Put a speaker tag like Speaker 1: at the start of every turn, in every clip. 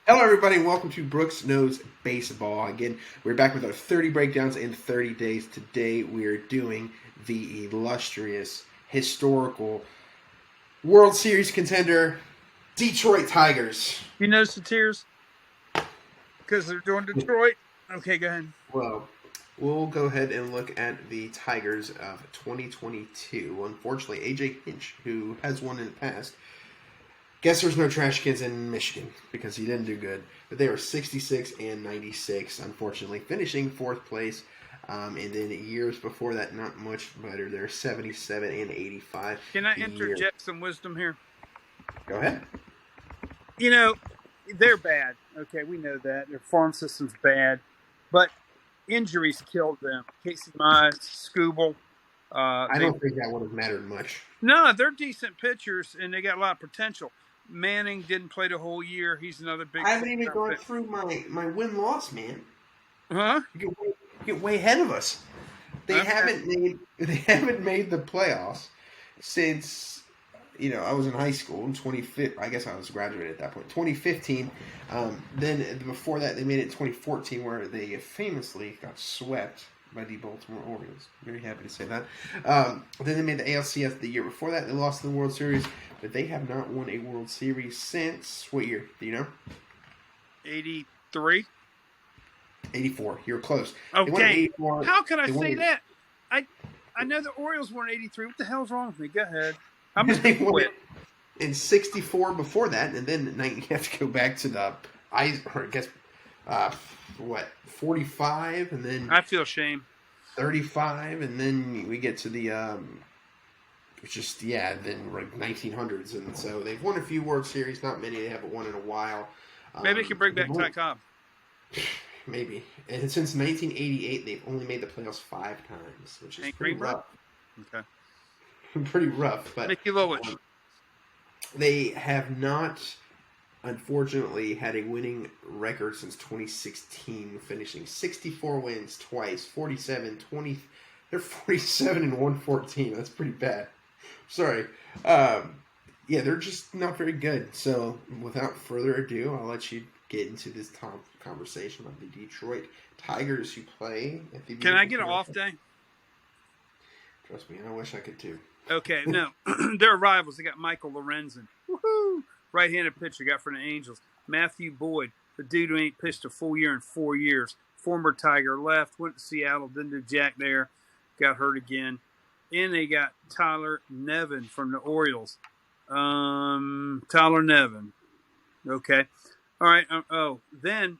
Speaker 1: Hello, everybody, and welcome to Brooks Knows Baseball. Again, we're back with our 30 breakdowns in 30 days. Today, we are doing the illustrious, historical World Series contender, Detroit Tigers.
Speaker 2: You notice the tears? Because they're doing Detroit? Okay, go ahead.
Speaker 1: Well, we'll go ahead and look at the Tigers of 2022. Unfortunately, AJ Hinch, who has won in the past, guess there's no trash cans in Michigan because he didn't do good. But they were 66 and 96, unfortunately, finishing fourth place. And then years before that, not much better. They're 77 and 85.
Speaker 2: Can I interject some wisdom here?
Speaker 1: Go ahead.
Speaker 2: You know, they're bad. Okay, we know that. Their farm system's bad. But injuries killed them. Casey Mize, Scooble.
Speaker 1: I don't think that would have mattered much.
Speaker 2: No, they're decent pitchers, and they got a lot of potential. Manning didn't play the whole year. He's another big.
Speaker 1: I haven't even gone through my win-loss, man.
Speaker 2: Huh?
Speaker 1: You get way ahead of us. They haven't made the playoffs since I was in high school in 2015. I guess I was graduated at that point. 2015. Then before that, they made it in 2014, where they famously got swept by the Baltimore Orioles. Very happy to say that. Then they made the ALCS the year before that. They lost the World Series, but they have not won a World Series since what year? Do you know?
Speaker 2: 83.
Speaker 1: 84. You're close.
Speaker 2: Okay. How can I say that? I know the Orioles won 83. What the hell's wrong with me? Go ahead. I'm just going to quit.
Speaker 1: In 64 before that, and then you have to go back to the 45, and then
Speaker 2: I feel shame.
Speaker 1: 35, and then we get to the then like 1900s, and so they've won a few World Series, not many. They haven't won in a while.
Speaker 2: Maybe they can bring back Ty Cobb.
Speaker 1: Maybe. And since 1988, they've only made the playoffs 5 times, which is pretty rough.
Speaker 2: Okay.
Speaker 1: Pretty rough, but
Speaker 2: Mickey Lolich.
Speaker 1: They have not, unfortunately, had a winning record since 2016, finishing 64 wins twice, 47, 20. They're 47 and 114. That's pretty bad. Sorry. They're just not very good. So, without further ado, I'll let you get into this conversation about the Detroit Tigers who play at the.
Speaker 2: Can I get an off day?
Speaker 1: Trust me, I wish I could too.
Speaker 2: Okay, no. Their rivals, they got Michael Lorenzen. Woohoo! Right-handed pitcher, got for the Angels. Matthew Boyd, the dude who ain't pitched a full year in 4 years. Former Tiger, left, went to Seattle, didn't do jack there, got hurt again. And they got Tyler Nevin from the Orioles. Tyler Nevin. Okay. All right. Then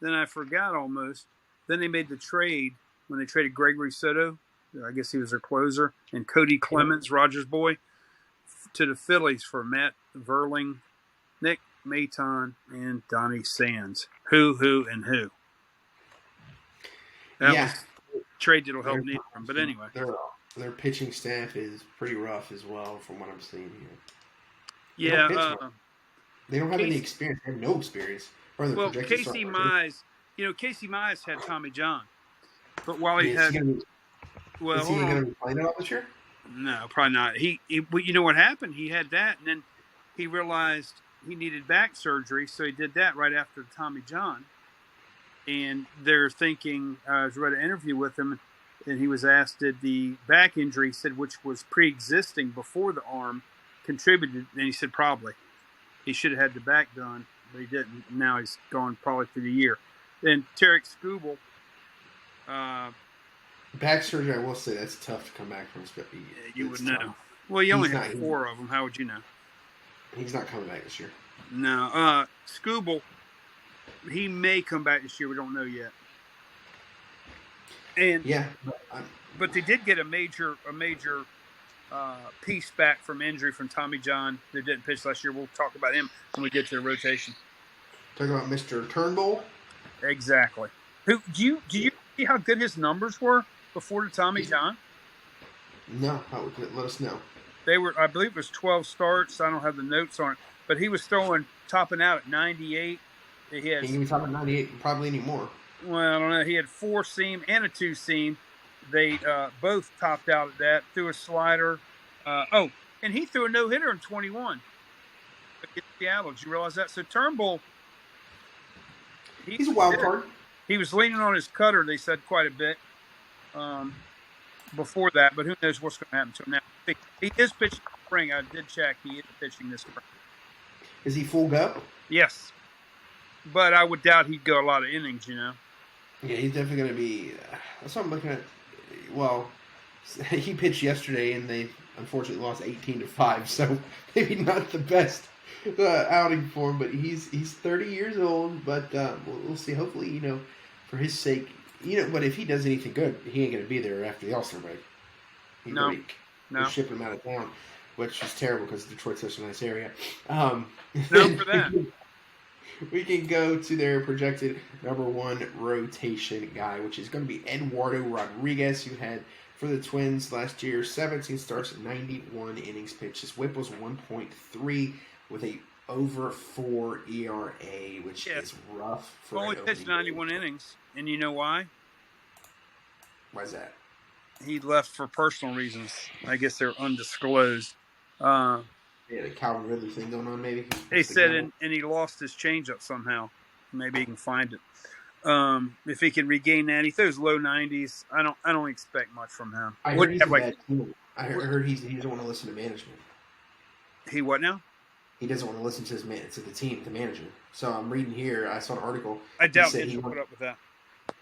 Speaker 2: I forgot almost. Then they made the trade when they traded Gregory Soto. I guess he was their closer. And Cody Clemens, Rogers' boy, to the Phillies for Matt Verling, Nick Maton, and Donnie Sands. Who? That was a trade that'll help neither of them. But anyway.
Speaker 1: Their pitching staff is pretty rough as well, from what I'm seeing
Speaker 2: here.
Speaker 1: They don't have any experience. They have no experience.
Speaker 2: Casey Mize, Casey Mize had Tommy John. But while he had...
Speaker 1: Is he going to be playing it all this year?
Speaker 2: No, probably not. You know what happened? He had that, and then he realized he needed back surgery, so he did that right after Tommy John. And they're thinking, I read an interview with him, and he was asked, did the back injury, he said, which was pre-existing before the arm, contributed? And he said, probably. He should have had the back done, but he didn't. Now he's gone probably through the year. Then Tarek Scooble.
Speaker 1: Back surgery, I will say, that's tough to come back from.
Speaker 2: You would know. Tough. Well, you only have 4 of them. How would you know?
Speaker 1: He's not coming back this year.
Speaker 2: No. Scooble, he may come back this year. We don't know yet. And but they did get a major piece back from injury from Tommy John, who didn't pitch last year. We'll talk about him when we get to the rotation.
Speaker 1: Talking about Mr. Turnbull?
Speaker 2: Exactly. Who do you see how good his numbers were before the Tommy John?
Speaker 1: No, let us know.
Speaker 2: They were, I believe it was 12 starts. I don't have the notes on it, but he was topping out at 98. He
Speaker 1: can be topping at 98 probably anymore.
Speaker 2: Well, I don't know. He had 4-seam and a 2-seam. They both topped out at that. Threw a slider. And he threw a no-hitter in 21. Seattle. Did you realize that? So Turnbull,
Speaker 1: He's a wild card.
Speaker 2: He was leaning on his cutter, they said, quite a bit before that, but who knows what's going to happen to him now. He is pitching this spring. I did check. He is pitching this spring.
Speaker 1: Is he full go?
Speaker 2: Yes. But I would doubt he'd go a lot of innings,
Speaker 1: Yeah, he's definitely going to be. That's what I'm looking at. Well, he pitched yesterday, and they unfortunately lost 18-5. So maybe not the best outing for him. But he's 30 years old. But we'll see. Hopefully, for his sake, But if he does anything good, he ain't going to be there after the All-Star break.
Speaker 2: No.
Speaker 1: They're shipping him out of town, which is terrible because Detroit's such a nice area.
Speaker 2: No, for that.
Speaker 1: We can go to their projected number one rotation guy, which is going to be Eduardo Rodriguez, who had, for the Twins last year, 17 starts, 91 innings pitched. His whip was 1.3 with a over 4 ERA, which is rough for
Speaker 2: only pitched 91 innings, and you know why?
Speaker 1: Why's that?
Speaker 2: He left for personal reasons. I guess they're undisclosed.
Speaker 1: The Calvin Ridley thing going on, maybe.
Speaker 2: They said, and he lost his changeup somehow. Maybe he can find it. If he can regain that, he throws low 90s. I don't expect much from him.
Speaker 1: I heard he's I heard he doesn't want to listen to management.
Speaker 2: He what now?
Speaker 1: He doesn't want to listen to the team, the manager. So I'm reading here. I saw an article.
Speaker 2: I doubt he'll put up with that.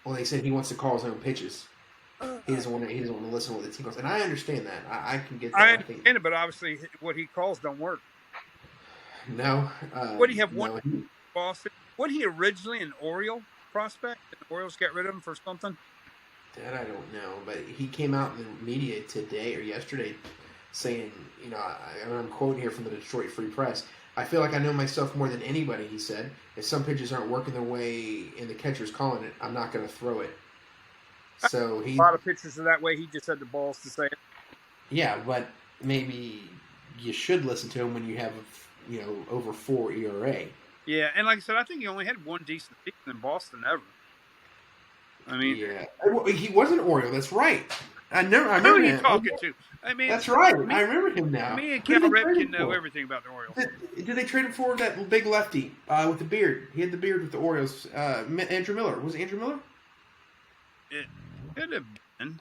Speaker 1: Well, they said he wants to call his own pitches. He doesn't want to listen to what the team calls, and I understand that. I can get that.
Speaker 2: I understand it, but obviously what he calls don't work.
Speaker 1: No.
Speaker 2: What do you have one Boston? What he originally an Oriole prospect? And the Orioles got rid of him for something?
Speaker 1: That I don't know, but he came out in the media today or yesterday saying, I'm quoting here from the Detroit Free Press. I feel like I know myself more than anybody, he said. If some pitches aren't working their way and the catcher's calling it, I'm not going to throw it. So
Speaker 2: a lot of pitchers are that way. He just had the balls to say it.
Speaker 1: Yeah, but maybe you should listen to him when you have, over 4 ERA.
Speaker 2: Yeah, and like I said, I think he only had one decent season in Boston ever. I mean,
Speaker 1: yeah, he was an Oriole. That's right. I remember
Speaker 2: who are
Speaker 1: him.
Speaker 2: you talking to? I mean,
Speaker 1: that's right. I remember him now.
Speaker 2: Me and Cal Ripken know everything about the Orioles.
Speaker 1: Did they trade him for that big lefty with the beard? He had the beard with the Orioles. Andrew Miller. Was it Andrew Miller?
Speaker 2: It could have been.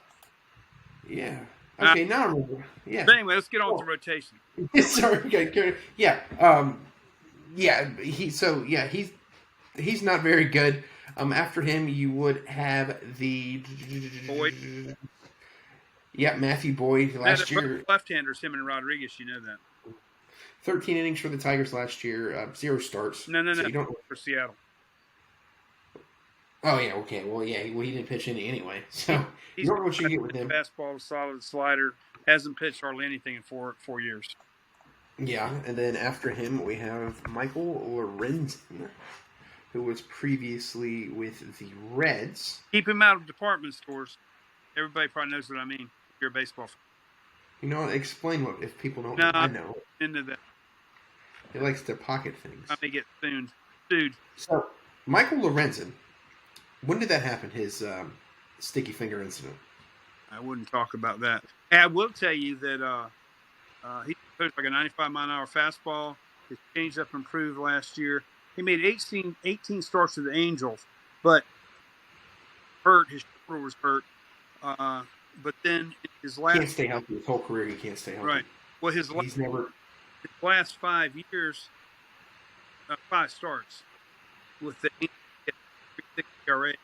Speaker 1: Yeah. Okay, now I remember. Yeah.
Speaker 2: But anyway, let's get on with the rotation.
Speaker 1: Sorry. Okay. Yeah. Yeah. He's not very good. After him, you would have the
Speaker 2: Boyd.
Speaker 1: Yeah, Matthew Boyd last year.
Speaker 2: Left-handers, him and Rodriguez. You know that.
Speaker 1: 13 innings for the Tigers last year. 0 starts.
Speaker 2: No. You don't for Seattle.
Speaker 1: Oh yeah, okay. Well, yeah. He didn't pitch any anyway, so you don't know what you get with him.
Speaker 2: Fastball, solid slider. Hasn't pitched hardly anything in four years.
Speaker 1: Yeah, and then after him we have Michael Lorenzen, who was previously with the Reds.
Speaker 2: Keep him out of department stores. Everybody probably knows what I mean. If you're a baseball fan.
Speaker 1: You know, explain what if people don't know. I know.
Speaker 2: Into that.
Speaker 1: He likes to pocket things.
Speaker 2: I may get sued.
Speaker 1: So, Michael Lorenzen, when did that happen, his sticky finger incident?
Speaker 2: I wouldn't talk about that. And I will tell you that he put like a 95-mile-an-hour fastball. His changeup improved last year. He made 18 starts with the Angels, but his shoulder was hurt. But then his last...
Speaker 1: He can't stay healthy. His whole career, he can't stay healthy.
Speaker 2: Right. Well, his last 5 years, 5 starts with the ERA.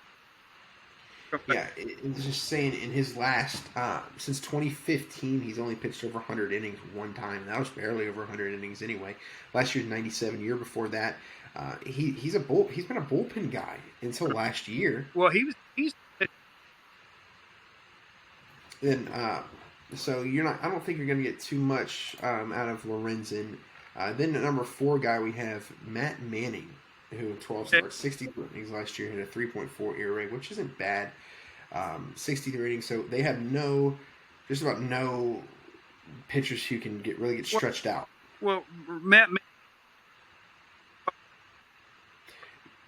Speaker 1: Yeah, it's just saying in his last, since 2015, he's only pitched over 100 innings one time. That was barely over 100 innings anyway. Last year's 97. Year before that, he's been a bullpen guy until last year.
Speaker 2: Well, he's.
Speaker 1: Then, so you're not. I don't think you're going to get too much out of Lorenzen. Then the number 4 guy we have Matt Manning, who 12 starts, 63 innings last year, had a 3.4 ERA, which isn't bad. 63 innings, so they have just about no pitchers who can really get stretched out.
Speaker 2: Well, Matt.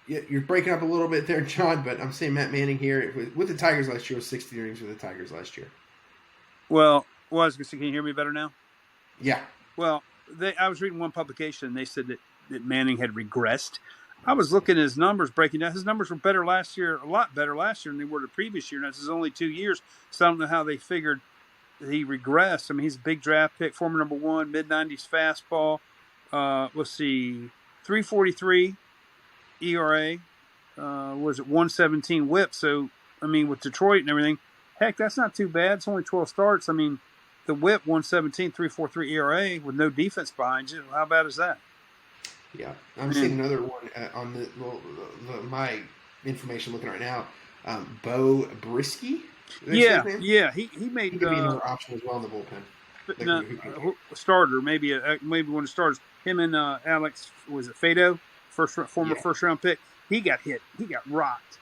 Speaker 1: Yeah, you're breaking up a little bit there, John, but I'm saying Matt Manning here with the Tigers last year was 60 innings with the Tigers last year.
Speaker 2: Well, I was going to say, can you hear me better now?
Speaker 1: Yeah.
Speaker 2: Well, I was reading one publication, and they said that that Manning had regressed. I was looking at his numbers, breaking down. His numbers were better last year, a lot better last year than they were the previous year. And this is only 2 years, so I don't know how they figured he regressed. I mean, he's a big draft pick, former number 1, mid-90s fastball. Let's see, 3.43 ERA. Was it 117 WHIP? So, I mean, with Detroit and everything, heck, that's not too bad. It's only 12 starts. I mean, the WHIP 117, 3.43 ERA with no defense behind you. How bad is that?
Speaker 1: Yeah, I'm seeing another one on my information looking right now. Bo Brisky.
Speaker 2: Yeah. He made.
Speaker 1: He could be another option as well in the bullpen.
Speaker 2: Starter, maybe one of the starters. Him and Alex, was it Fado, former first round pick. He got hit. He got rocked.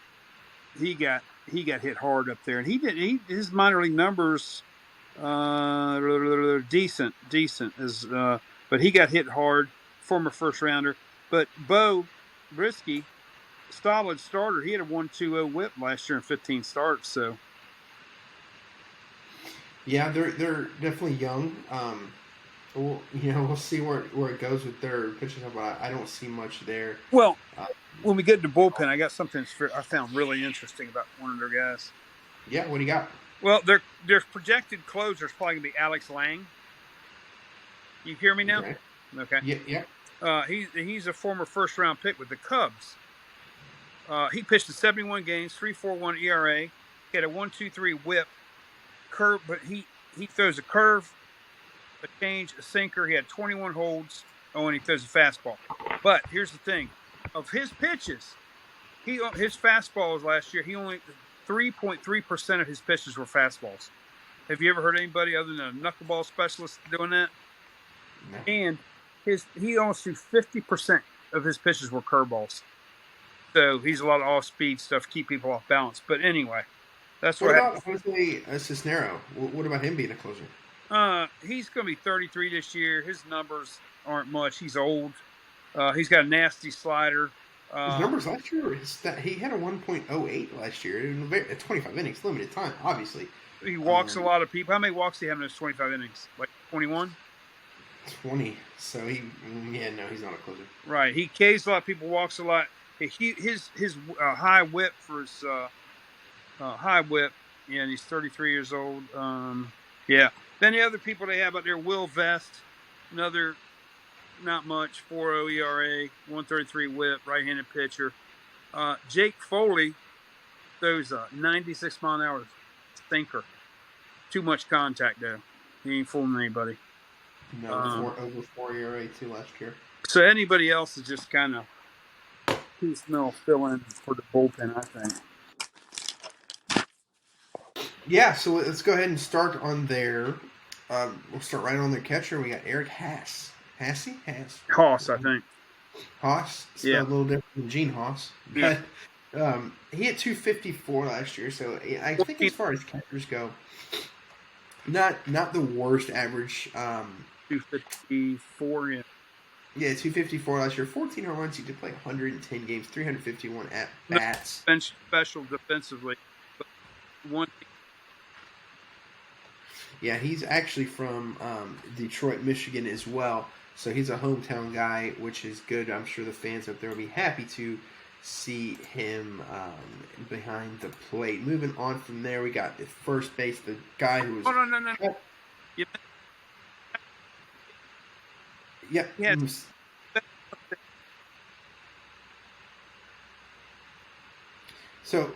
Speaker 2: He got hit hard up there, and his minor league numbers decent but he got hit hard. Former first rounder, but Bo Brisky, solid starter. He had a 1.20 WHIP last year in 15 starts. So
Speaker 1: yeah, they're definitely young. We'll see where it goes with their pitching. But I don't see much there.
Speaker 2: Well, when we get to bullpen, I got something I found really interesting about one of their guys.
Speaker 1: Yeah, what do you got?
Speaker 2: Well, their projected closer is probably gonna be Alex Lang. You hear me now? Okay.
Speaker 1: Yeah.
Speaker 2: He's a former first round pick with the Cubs. He pitched in 71 games, 3.41 ERA. He had a 1.23 WHIP. Curve, but he throws a curve, a change, a sinker. He had 21 holds. Oh, and he throws a fastball. But here's the thing: of his pitches, his fastballs last year, he only 3.3% of his pitches were fastballs. Have you ever heard anybody other than a knuckleball specialist doing that?
Speaker 1: No.
Speaker 2: And he almost threw 50% of his pitches were curveballs. So he's a lot of off-speed stuff to keep people off balance. But anyway, that's
Speaker 1: what about Jose Cisnero? What about him being a closer?
Speaker 2: He's going to be 33 this year. His numbers aren't much. He's old. He's got a nasty slider.
Speaker 1: His numbers last year, he had a 1.08 last year in 25 innings, limited time, obviously.
Speaker 2: He walks a lot of people. How many walks do you have in those 25 innings? Like 21?
Speaker 1: 20. So he's not a closer.
Speaker 2: Right. He Ks a lot of people, walks a lot. His high whip for his high whip, and he's 33 years old. Yeah. Then the other people they have out there, Will Vest, another not much, 4.0 ERA, 133 whip, right-handed pitcher. Jake Foley throws a 96 mile an hour sinker. Too much contact though. He ain't fooling anybody.
Speaker 1: No, over 4 ERA too last year.
Speaker 2: So anybody else is just kind of piecemeal fill in for the bullpen, I think.
Speaker 1: Yeah, so let's go ahead and start on their. We'll start right on their catcher. We got Eric Haas. Haas,
Speaker 2: I think.
Speaker 1: Haas,
Speaker 2: yeah,
Speaker 1: a little different than Gene Haas.
Speaker 2: Yeah.
Speaker 1: But he had 254 last year, so I think as far as catchers go, not the worst average.
Speaker 2: 254, yeah.
Speaker 1: Yeah, 254 last year. 14 home runs. He did play 110 games, 351 at bats.
Speaker 2: Bench special defensively. But one.
Speaker 1: Yeah, he's actually from Detroit, Michigan as well. So he's a hometown guy, which is good. I'm sure the fans up there will be happy to see him behind the plate. Moving on from there, we got at first base, the guy who was...
Speaker 2: Oh, no.
Speaker 1: Yeah.
Speaker 2: Yeah.
Speaker 1: So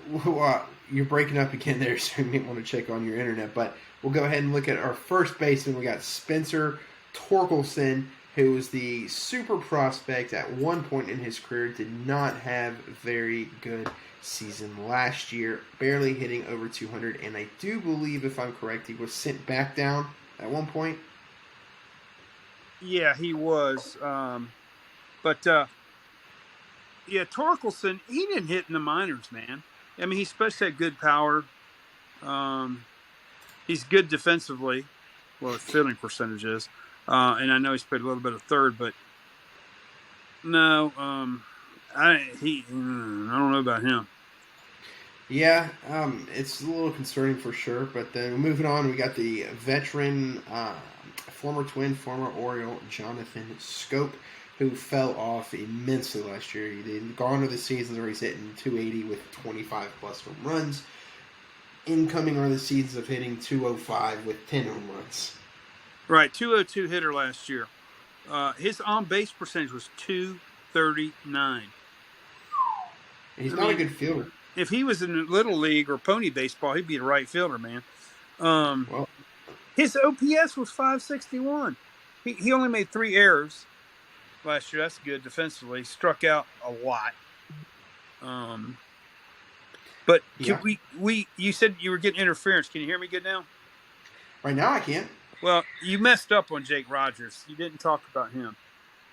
Speaker 1: you're breaking up again there, so you may want to check on your internet. But we'll go ahead and look at our first baseman. We got Spencer Torkelson, who was the super prospect at one point in his career, did not have a very good season last year, barely hitting over 200. And I do believe, if I'm correct, he was sent back down at one point.
Speaker 2: Yeah, he was. Yeah, Torkelson, he didn't hit in the minors, man. I mean, he's supposed to have good power. He's good defensively. Well, his fielding percentage is. And I know he's played a little bit of third, but no, I don't know about him.
Speaker 1: Yeah, it's a little concerning for sure. But then moving on, we got the veteran, former Twin, former Oriole, Jonathan Scope. who fell off immensely last year. He gone to the seasons where he's hitting 280 with 25 plus home runs. Incoming are the seasons of hitting 205 with 10 home runs.
Speaker 2: Right, 202 hitter last year. His on base percentage was 239.
Speaker 1: He's not a good fielder.
Speaker 2: If he was in Little League or Pony Baseball, he'd be a right fielder, man. His OPS was 561. He only made 3 errors last year. That's good defensively. Struck out a lot. But you said you were getting interference. Can you hear me good now?
Speaker 1: Right now I can't.
Speaker 2: Well, you messed up on Jake Rogers. You didn't talk about him.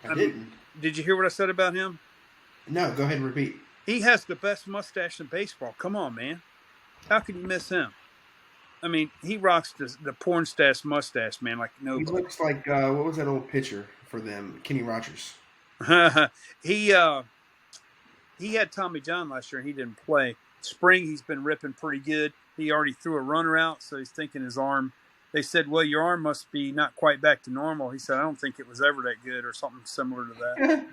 Speaker 1: I didn't.
Speaker 2: Did you hear what I said about him?
Speaker 1: No, go ahead and repeat.
Speaker 2: He has the best mustache in baseball. Come on, man. How can you miss him? I mean, he rocks the porn stash mustache, man, like nobody.
Speaker 1: He looks like, what was that old pitcher for them? Kenny Rogers.
Speaker 2: He had Tommy John last year, and he didn't play. Spring, he's been ripping pretty good. He already threw a runner out, so he's thinking his arm. They said, well, your arm must be not quite back to normal. He said, I don't think it was ever that good or something similar to that.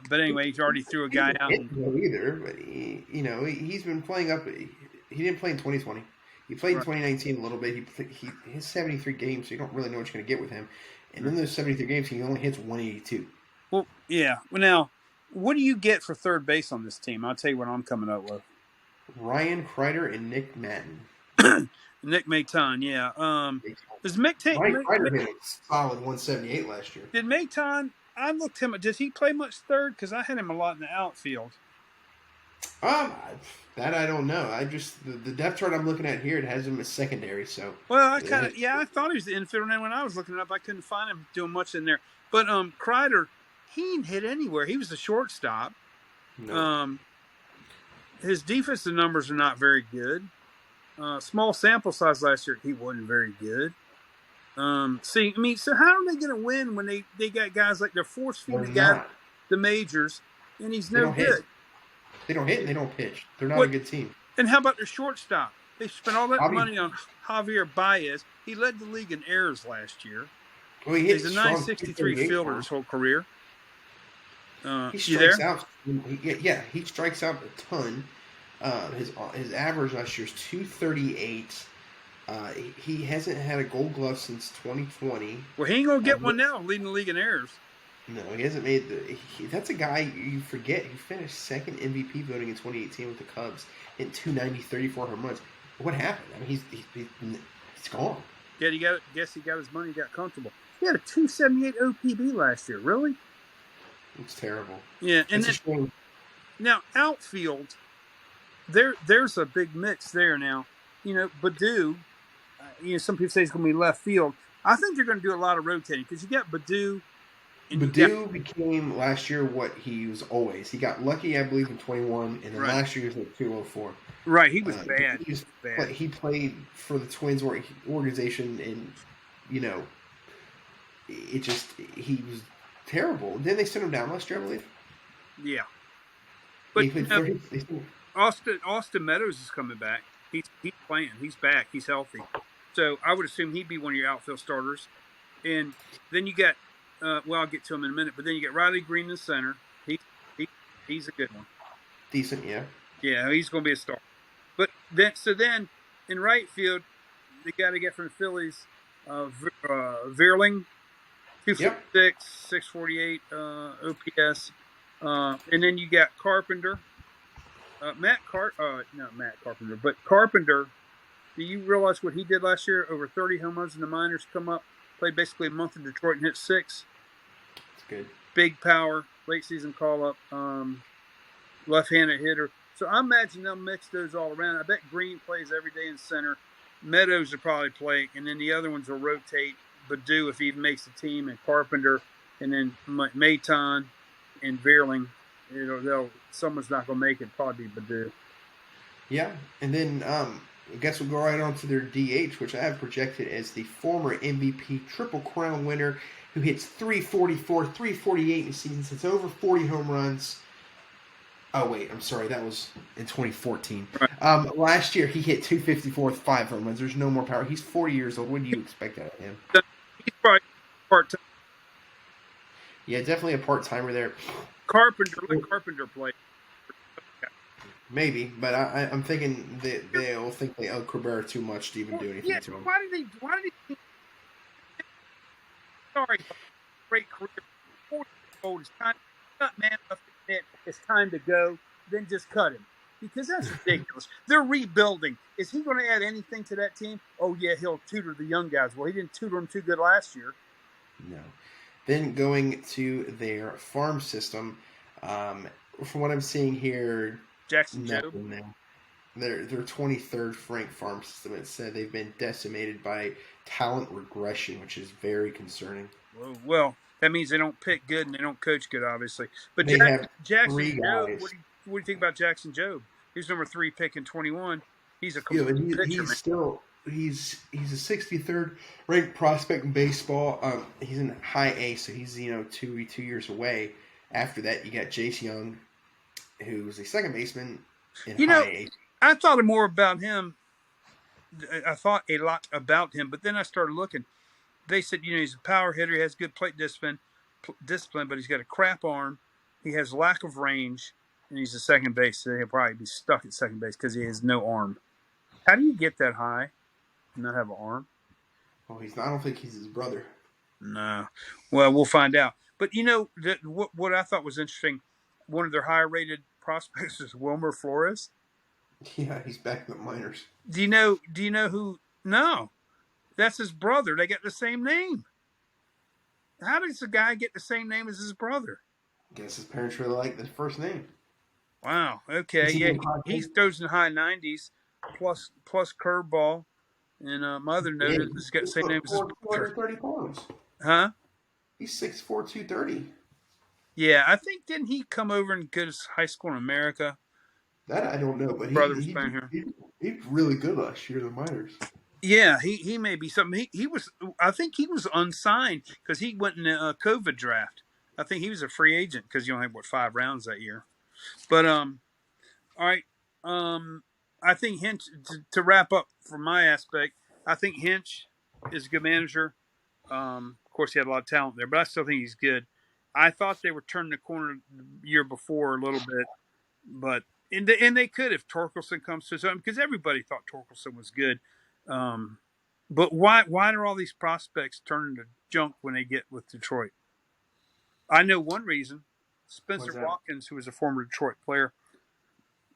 Speaker 2: But anyway, he's already threw a guy out.
Speaker 1: He didn't either, but he's been playing up. He didn't play in 2020. He played in 2019 a little bit. He his 73 games, so you don't really know what you're going to get with him. And in those 73 games, he only hits 182.
Speaker 2: Well, yeah. Well, now, what do you get for third base on this team? I'll tell you what I'm coming up with.
Speaker 1: Ryan Kreider and Nick Madden.
Speaker 2: Nick Maton, yeah. Does Maton?
Speaker 1: Ryan Kreider hit a solid 178 last year.
Speaker 2: Did Maton? I looked him. Does he play much third? Because I had him a lot in the outfield.
Speaker 1: That I don't know. I just the depth chart I'm looking at here, it has him as secondary. So
Speaker 2: well, I thought he was the infielder, and then when I was looking it up, I couldn't find him doing much in there. But Kreider, he didn't hit anywhere. He was the shortstop. No. His defensive numbers are not very good. Small sample size last year, he wasn't very good. So how are they going to win when they got guys like they're force-feeding the majors, and he's no good?
Speaker 1: They don't hit and they don't pitch. They're not a good team.
Speaker 2: And how about their shortstop? They spent all that money on Javier Baez. He led the league in errors last year.
Speaker 1: Well,
Speaker 2: he's a 963 fielder his whole career.
Speaker 1: He strikes out. Yeah, he strikes out a ton. His average last year is 238. He hasn't had a Gold Glove since 2020.
Speaker 2: Well, he ain't gonna get one now, leading the league in errors.
Speaker 1: No, he hasn't made that's a guy you forget. He finished second MVP voting in 2018 with the Cubs in 290, 34 home runs. What happened? I mean, he's gone.
Speaker 2: Yeah, guess he got his money, got comfortable. He had a 278 OPB last year. Really?
Speaker 1: It's terrible.
Speaker 2: Yeah, and then, now outfield, there's a big mix there now. Baddoo. Some people say he's going to be left field. I think they're going to do a lot of rotating because you got Baddoo.
Speaker 1: Baddoo became last year what he was always. He got lucky, I believe, in 21, and then last year he was at 204.
Speaker 2: Right, he was bad.
Speaker 1: He played for the Twins organization, and he was terrible. Then they sent him down last year, I believe.
Speaker 2: Yeah, but Austin Meadows is coming back. He's playing. He's back. He's healthy. So I would assume he'd be one of your outfield starters. And then you got. I'll get to him in a minute, but then you get Riley Green in center. He's a good one.
Speaker 1: Decent, yeah. Yeah,
Speaker 2: he's going to be a star. But then in right field, they got to get from the Phillies, Veerling, 246, 648 OPS, and then you got Carpenter, Carpenter. Do you realize what he did last year? Over 30 home runs in the minors, come up. Played basically a month in Detroit and hit 6.
Speaker 1: That's good.
Speaker 2: Big power, late season call up, left-handed hitter. So I imagine they'll mix those all around. I bet Green plays every day in center. Meadows will probably play, and then the other ones will rotate. Baddoo if he makes the team, and Carpenter, and then Maton and Veerling. Someone's not going to make it. Probably be Baddoo.
Speaker 1: Yeah, and then I guess we'll go right on to their DH, which I have projected as the former MVP Triple Crown winner who hits 344, 348 in seasons. It's over 40 home runs. Oh, wait, I'm sorry. That was in 2014. Right. Last year, he hit 254 with 5 home runs. There's no more power. He's 40 years old. What do you expect out of him?
Speaker 2: He's probably part-time.
Speaker 1: Yeah, definitely a part timer there.
Speaker 2: Carpenter, let Carpenter play.
Speaker 1: Maybe, but I'm thinking they'll think they owe Cabrera too much to even
Speaker 2: Well,
Speaker 1: do
Speaker 2: yeah.
Speaker 1: anything to him.
Speaker 2: Why did he? Sorry, great career. 40 years old. It's time. Not man enough to admit it's time to go. Then just cut him because that's ridiculous. They're rebuilding. Is he going to add anything to that team? Oh yeah, he'll tutor the young guys. Well, he didn't tutor them too good last year.
Speaker 1: No. Then going to their farm system, from what I'm seeing here,
Speaker 2: Jackson Jobe.
Speaker 1: nothing there. Their 23rd ranked farm system. It said they've been decimated by talent regression, which is very concerning.
Speaker 2: Well, that means they don't pick good and they don't coach good, obviously. But
Speaker 1: They have
Speaker 2: Jackson
Speaker 1: three
Speaker 2: Jobe,
Speaker 1: guys.
Speaker 2: what do you think about Jackson Jobe? He's number 3 pick in 21. He's a
Speaker 1: Yeah, but
Speaker 2: complete pitcher,
Speaker 1: he's
Speaker 2: man.
Speaker 1: still he's a 63rd ranked prospect in baseball. He's in high A, so he's 2 years away. After that, you got Jace Young, who's a second baseman in high A.
Speaker 2: I thought more about him. I thought a lot about him, but then I started looking. They said, he's a power hitter. He has good plate discipline, but he's got a crap arm. He has lack of range, and he's a second base. So he'll probably be stuck at second base because he has no arm. How do you get that high and not have an arm?
Speaker 1: Well, he's not. I don't think he's his brother.
Speaker 2: No. Well, we'll find out. But what I thought was interesting, one of their higher rated prospects is Wilmer Flores.
Speaker 1: Yeah, he's back in the minors.
Speaker 2: Do you know who? No. That's his brother. They got the same name. How does a guy get the same name as his brother?
Speaker 1: I guess his parents really like the first name.
Speaker 2: Wow. Okay. Yeah, he throws in high 90s plus curveball. And my other note is he's got the same name as his brother.
Speaker 1: 230 pounds.
Speaker 2: Huh?
Speaker 1: He's 6'4", 230.
Speaker 2: Yeah, I think didn't he come over and go to high school in America?
Speaker 1: That I don't know, but
Speaker 2: Brother's playing here.
Speaker 1: He was really good last year in the minors.
Speaker 2: Yeah, he may be something. He was. I think he was unsigned because he went in a COVID draft. I think he was a free agent because you only had 5 rounds that year. But all right. I think Hinch to wrap up from my aspect. I think Hinch is a good manager. Of course, he had a lot of talent there, but I still think he's good. I thought they were turning the corner the year before a little bit, but and they could if Torkelson comes to something because everybody thought Torkelson was good. But why are all these prospects turning to junk when they get with Detroit? I know one reason. Spencer Watkins, who was a former Detroit player,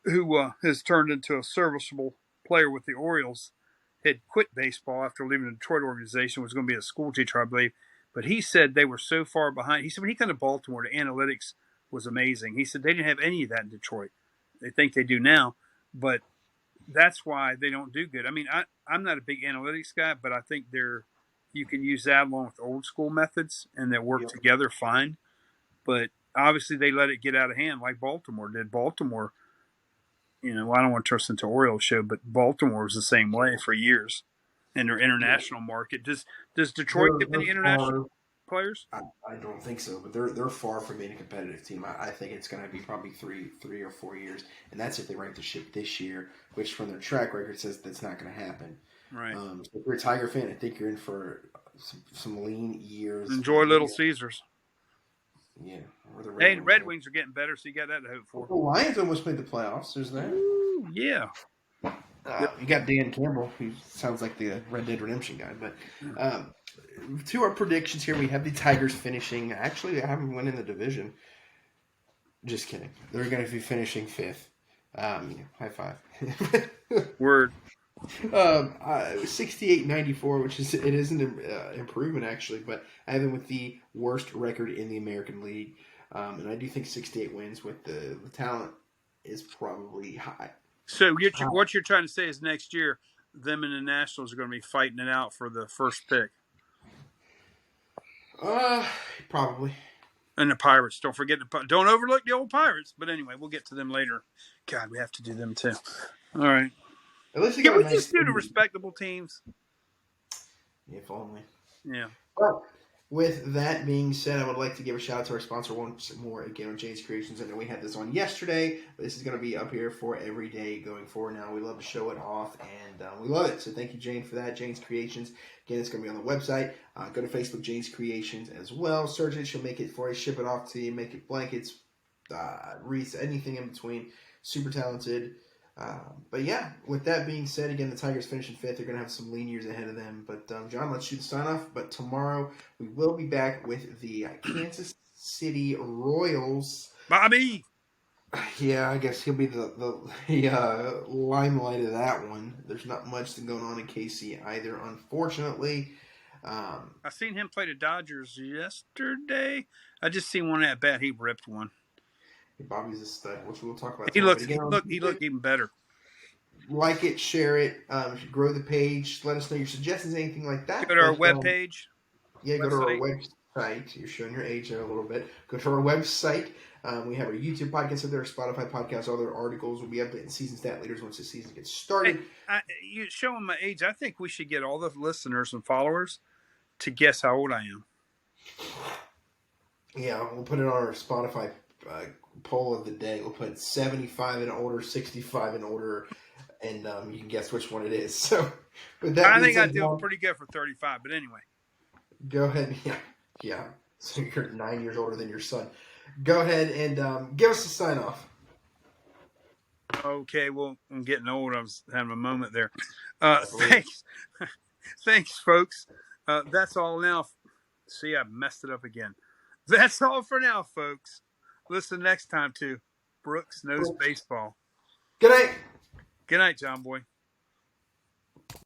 Speaker 2: who has turned into a serviceable player with the Orioles, had quit baseball after leaving the Detroit organization, was going to be a school teacher, I believe. But he said they were so far behind. He said when he came to Baltimore, the analytics was amazing. He said they didn't have any of that in Detroit. They think they do now, but that's why they don't do good. I mean, I'm not a big analytics guy, but I think you can use that along with old school methods, and they work together fine. But obviously, they let it get out of hand like Baltimore did. Baltimore, I don't want to turn this into an Orioles show, but Baltimore was the same way for years in their international market. Does Detroit get any international players?
Speaker 1: I don't think so, but they're far from being a competitive team. I think it's going to be probably 3 or 4 years, and that's if they right the ship this year, which from their track record says that's not going to happen.
Speaker 2: Right.
Speaker 1: So if you're a Tiger fan, I think you're in for some lean years.
Speaker 2: Enjoy Little Caesars.
Speaker 1: Yeah.
Speaker 2: Or the Red Wings are getting better, so you got that to hope for.
Speaker 1: The Lions almost made the playoffs. There's that.
Speaker 2: Ooh, yeah.
Speaker 1: You got Dan Campbell, who sounds like the Red Dead Redemption guy. But to our predictions here, we have the Tigers finishing. Actually, I haven't won in the division. Just kidding. They're going to be finishing 5th. High five.
Speaker 2: Word.
Speaker 1: 68-94, which is an improvement actually, but I have them with the worst record in the American League, and I do think 68 wins with the talent is probably high.
Speaker 2: So what you're trying to say is next year, them and the Nationals are going to be fighting it out for the first pick.
Speaker 1: Probably.
Speaker 2: And the Pirates. Don't overlook the old Pirates. But anyway, we'll get to them later. God, we have to do them too. All right.
Speaker 1: At least
Speaker 2: Can we just do the respectable teams?
Speaker 1: If only.
Speaker 2: Yeah.
Speaker 1: Well, With that being said, I would like to give a shout out to our sponsor once more again on Jane's Creations. I know we had this on yesterday, but this is going to be up here for every day going forward now. We love to show it off, and we love it. So thank you, Jane, for that. Jane's Creations. Again, it's going to be on the website. Go to Facebook, Jane's Creations as well. Search it. She'll make it for you, ship it off to you, make it blankets, wreaths, anything in between. Super talented. But yeah, with that being said, again, the Tigers finishing 5th. They're going to have some lean years ahead of them. But John, let's shoot the sign off. But tomorrow we will be back with the Kansas City Royals.
Speaker 2: Bobby!
Speaker 1: Yeah, I guess he'll be the limelight of that one. There's not much going on in KC either, unfortunately.
Speaker 2: I seen him play the Dodgers yesterday. I just seen one at bat. He ripped one.
Speaker 1: Bobby's a stud, which we'll talk about.
Speaker 2: He looked even better.
Speaker 1: Like it, share it, grow the page. Let us know your suggestions, anything like that.
Speaker 2: Go to our webpage.
Speaker 1: Yeah, go to our website. You're showing your age there a little bit. Go to our website. We have our YouTube podcast up there, Spotify podcast, all their articles. We'll be updating season stat leaders once the season gets started.
Speaker 2: Hey, you showing my age. I think we should get all the listeners and followers to guess how old I am.
Speaker 1: Yeah, we'll put it on our Spotify poll of the day. We'll put 75 and older, 65 and older, and you can guess which one it is. So, with that,
Speaker 2: I think I do pretty good for 35. But anyway,
Speaker 1: go ahead. Yeah. So you're 9 years older than your son. Go ahead and give us a sign off.
Speaker 2: Okay. Well, I'm getting old. I was having a moment there. Thanks, folks. That's all now. See, I messed it up again. That's all for now, folks. Listen next time to Brooks Knows Baseball.
Speaker 1: Good night.
Speaker 2: Good night, John Boy.